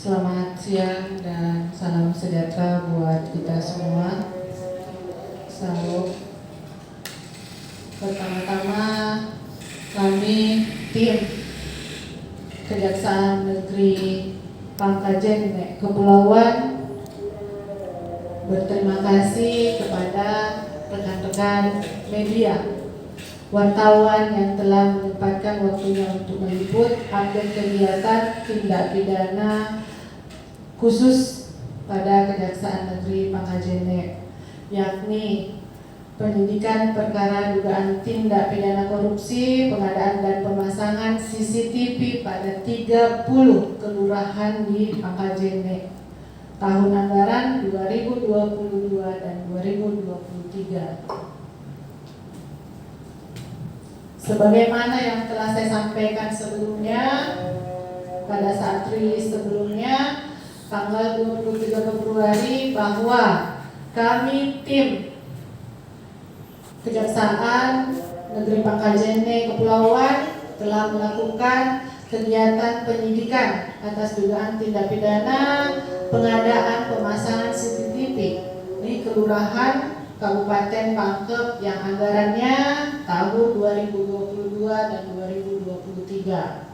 Selamat siang dan salam sejahtera buat kita semua. Salam. Pertama-tama kami tim Kejaksaan Negeri Pangkajen Kepulauan berterima kasih kepada rekan-rekan media, wartawan yang telah menyempatkan waktunya untuk meliput update kegiatan tindak pidana khusus pada Kejaksaan Negeri Pangkajen, yakni penyidikan perkara dugaan tindak pidana korupsi, pengadaan dan pemasangan CCTV pada 30 kelurahan di Pangkajen tahun anggaran 2022 dan 2023. Sebagaimana yang telah saya sampaikan sebelumnya, pada saat rilis sebelumnya, tanggal 23 Februari, bahwa kami tim Kejaksaan Negeri Pangkajen Kepulauan telah melakukan kegiatan penyidikan atas dugaan tindak pidana pengadaan pemasangan CCTV di kelurahan Kabupaten Pangkep yang anggarannya tahun 2022 dan 2023.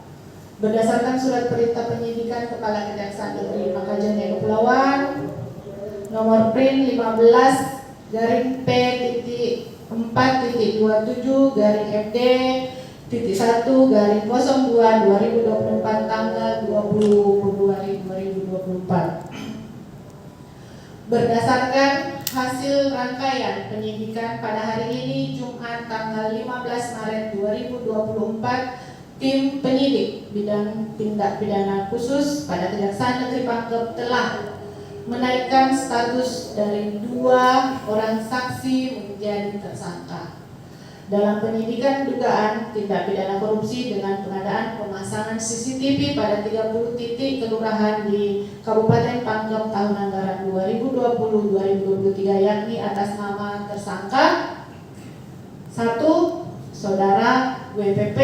Berdasarkan surat perintah penyidikan Kepala Kejaksaan Negeri Pangkajen Kepulauan nomor PRIN 15-PDT4.1-FD-1-02-2024 tanggal 20 Februari 2024. Berdasarkan hasil rangkaian penyidikan pada hari ini Jumat tanggal 15 Maret 2024, tim penyidik bidang tindak pidana khusus pada Kejaksaan Negeri Pangkep telah menaikkan status dari 2 orang saksi menjadi tersangka dalam penyidikan dugaan tindak pidana korupsi dengan pengadaan pemasangan CCTV pada 30 titik kelurahan di Kabupaten Pangkep tahun anggaran 2020-2023, yakni atas nama tersangka 1. Saudara WPP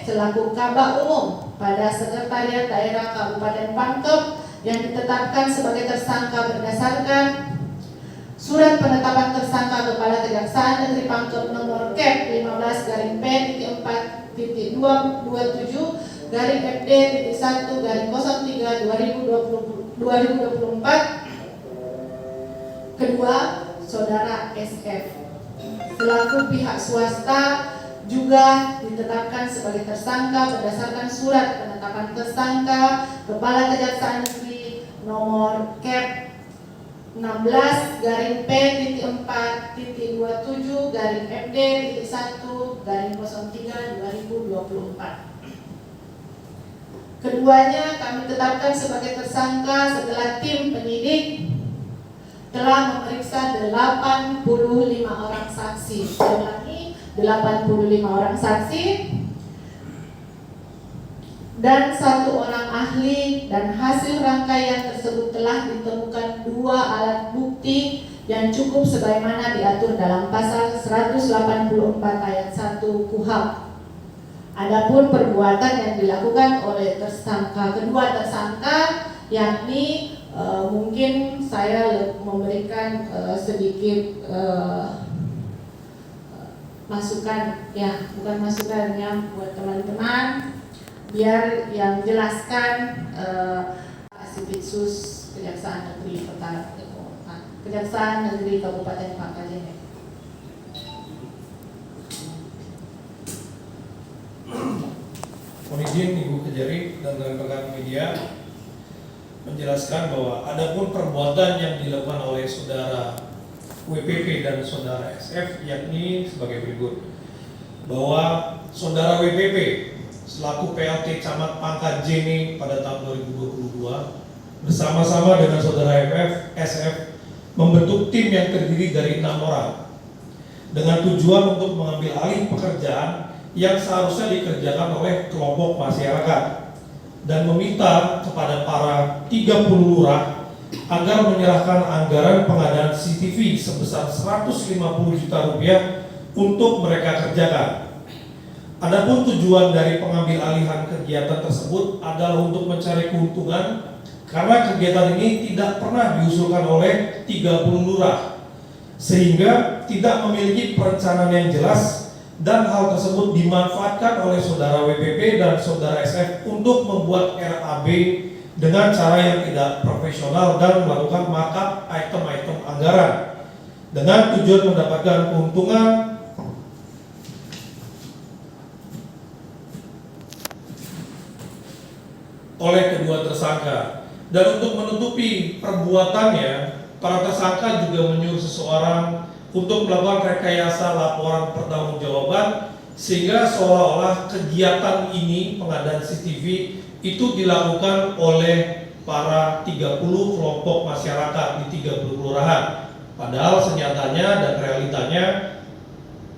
selaku Kabak Umum pada Sekretariat Daerah Kabupaten Pangkep yang ditetapkan sebagai tersangka berdasarkan Surat Penetapan Tersangka Kepala Kejaksaan Negeri Pangkep nomor KEP 15-FD-1-2024. Kedua, Saudara SF selaku pihak swasta juga ditetapkan sebagai tersangka berdasarkan Surat Penetapan Tersangka Kepala Kejaksaan Negeri nomor KEP 16-P-47-FD-1-03-2024. Keduanya kami tetapkan sebagai tersangka setelah tim penyidik telah memeriksa 85 orang saksi. Saya ulangi, 85 orang saksi dan 1 orang ahli, dan hasil rangkaian tersebut telah ditemukan 2 alat bukti yang cukup sebagaimana diatur dalam pasal 184 ayat 1 KUHP. Adapun perbuatan yang dilakukan oleh kedua tersangka, yakni mungkin saya memberikan sedikit masukan, ya bukan masukan ya, buat teman-teman biar yang jelaskan Kasipitsus Kejaksaan Negeri Kejaksaan Negeri Kabupaten Pangkajen. Mohon izin Ibu Kejari dan rekan-rekan media menjelaskan bahwa adapun perbuatan yang dilakukan oleh Saudara WPP dan Saudara SF yakni sebagai berikut, bahwa Saudara WPP selaku PLT Camat Pangkajen pada tahun 2022 bersama-sama dengan Saudara SF membentuk tim yang terdiri dari 6 orang dengan tujuan untuk mengambil alih pekerjaan yang seharusnya dikerjakan oleh kelompok masyarakat dan meminta kepada para 30 lurah agar menyerahkan anggaran pengadaan CCTV sebesar 150 juta rupiah untuk mereka kerjakan. Adapun tujuan dari pengambil alihan kegiatan tersebut adalah untuk mencari keuntungan karena kegiatan ini tidak pernah diusulkan oleh 30 lurah, sehingga tidak memiliki perencanaan yang jelas, dan hal tersebut dimanfaatkan oleh saudara WPP dan saudara SF untuk membuat RAB dengan cara yang tidak profesional dan melakukan markup item-item anggaran dengan tujuan mendapatkan keuntungan oleh kedua tersangka. Dan untuk menutupi perbuatannya, para tersangka juga menyuruh seseorang untuk melakukan rekayasa laporan pertanggungjawaban, sehingga seolah-olah kegiatan ini, pengadaan CCTV, itu dilakukan oleh para 30 kelompok masyarakat di 30 kelurahan. Padahal senyatanya dan realitanya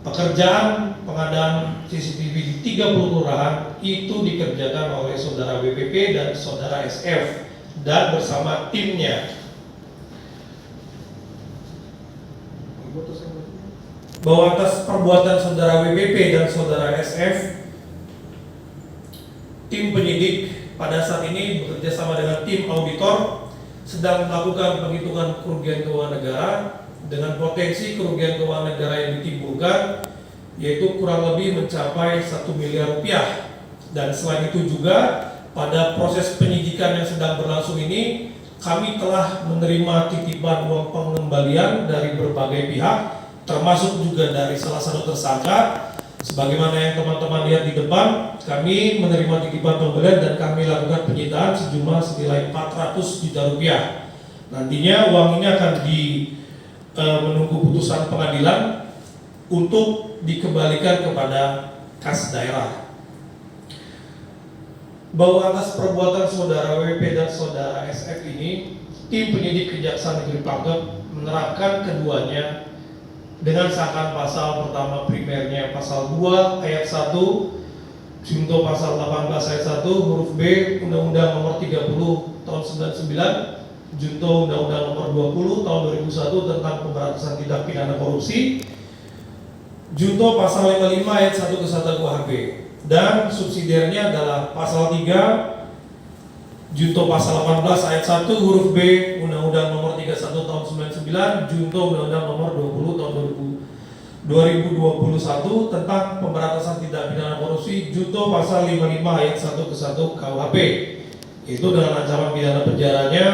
pekerjaan pengadaan CCTV di 30 kelurahan itu dikerjakan oleh saudara WPP dan saudara SF dan bersama timnya. Bahwa atas perbuatan saudara WPP dan saudara SF, tim penyidik pada saat ini bekerja sama dengan tim auditor sedang melakukan penghitungan kerugian keuangan negara dengan potensi kerugian keuangan negara yang ditimbulkan yaitu kurang lebih mencapai 1 miliar rupiah. Dan selain itu juga pada proses penyidikan yang sedang berlangsung ini kami telah menerima titipan uang pengembalian dari berbagai pihak, termasuk juga dari salah satu tersangka. Sebagaimana yang teman-teman lihat di depan, kami menerima titipan pembelian dan kami lakukan penyitaan sejumlah senilai 400 juta rupiah. Nantinya uang ini akan menunggu putusan pengadilan untuk dikembalikan kepada kas daerah. Bahwa atas perbuatan saudara WP dan saudara SF ini, tim penyidik Kejaksaan Negeri Pangkep menerapkan keduanya dengan sangkaan pasal pertama primernya pasal 2 ayat 1 junto pasal 18 ayat 1 huruf B Undang-Undang Nomor 30 Tahun 99 junto Undang-Undang Nomor 20 Tahun 2001 tentang pemberantasan tindak pidana korupsi, junto pasal 55 ayat 1 ke 1 KUHP, dan subsidiarnya adalah pasal 3 junto pasal 18 ayat 1 huruf B Undang-Undang Nomor 31 Tahun 99 junto Undang-Undang Nomor 20 Tahun 2021 tentang pemberantasan tindak pidana korupsi, junto pasal 55 ayat 1 ke 1 KUHP. Itu dengan ancaman pidana penjaranya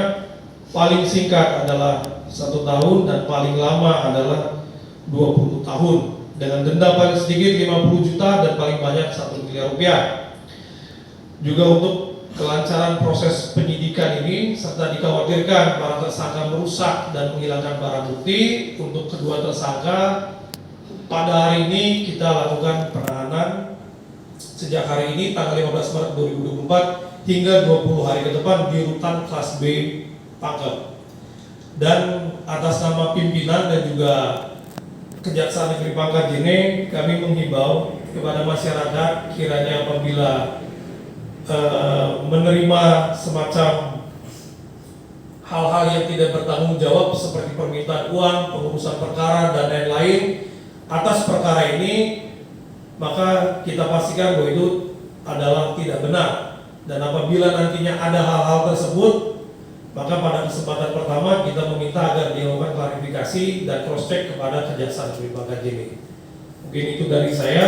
paling singkat adalah 1 tahun dan paling lama adalah 20 tahun dengan denda paling sedikit 50 juta dan paling banyak 1 miliar rupiah. Juga untuk kelancaran proses penyidikan ini serta dikhawatirkan para tersangka merusak dan menghilangkan barang bukti, untuk kedua tersangka pada hari ini kita lakukan penahanan sejak hari ini tanggal 15 Maret 2024 hingga 20 hari ke depan di rutan kelas B Pangkep. Dan atas nama pimpinan dan juga Kejaksaan Negeri Pangkep ini kami menghimbau kepada masyarakat kiranya apabila menerima semacam hal-hal yang tidak bertanggung jawab seperti permintaan uang, pengurusan perkara dan lain-lain atas perkara ini, maka kita pastikan bahwa itu adalah tidak benar. Dan apabila nantinya ada hal-hal tersebut, maka pada kesempatan pertama kita meminta agar dilakukan klarifikasi dan cross check kepada Kejaksaan Negeri Pangkep ini. Mungkin itu dari saya.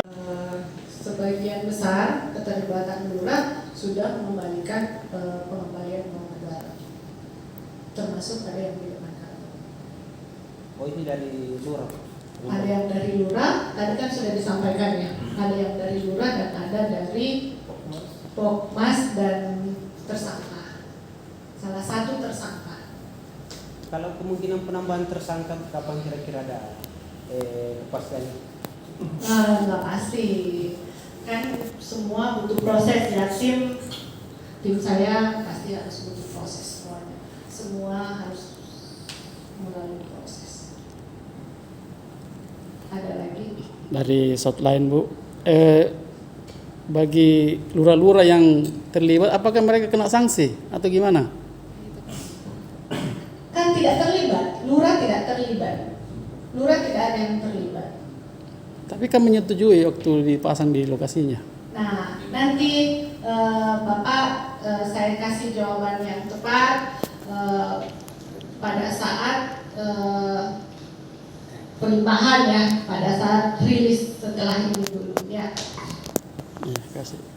Sebagian besar keterlibatan lurah sudah mengembalikan pengembalian uang negara, termasuk ada yang di depan kantor. Oh, ini dari lurah. Ada yang dari lurah, tadi kan sudah disampaikan ya. Ada yang dari lurah dan ada dari Pokmas dan tersangka. Salah satu tersangka. Kalau kemungkinan penambahan tersangka kapan kira-kira ada kepastian? Nggak pasti. Kan semua butuh proses ya, tim saya pasti harus butuh proses semuanya. Semua harus melalui proses. Ada lagi? Dari Southline Bu, bagi lurah-lurah yang terlibat, apakah mereka kena sanksi atau gimana? Kan tidak terlibat, lurah tidak terlibat, lurah tidak ada yang terlibat. Tapi kan menyetujui waktu dipasang di lokasinya. Nah, nanti Bapak saya kasih jawaban yang tepat pada saat pelimpahan ya, pada saat rilis setelah ini dulu ya. Ya, kasih.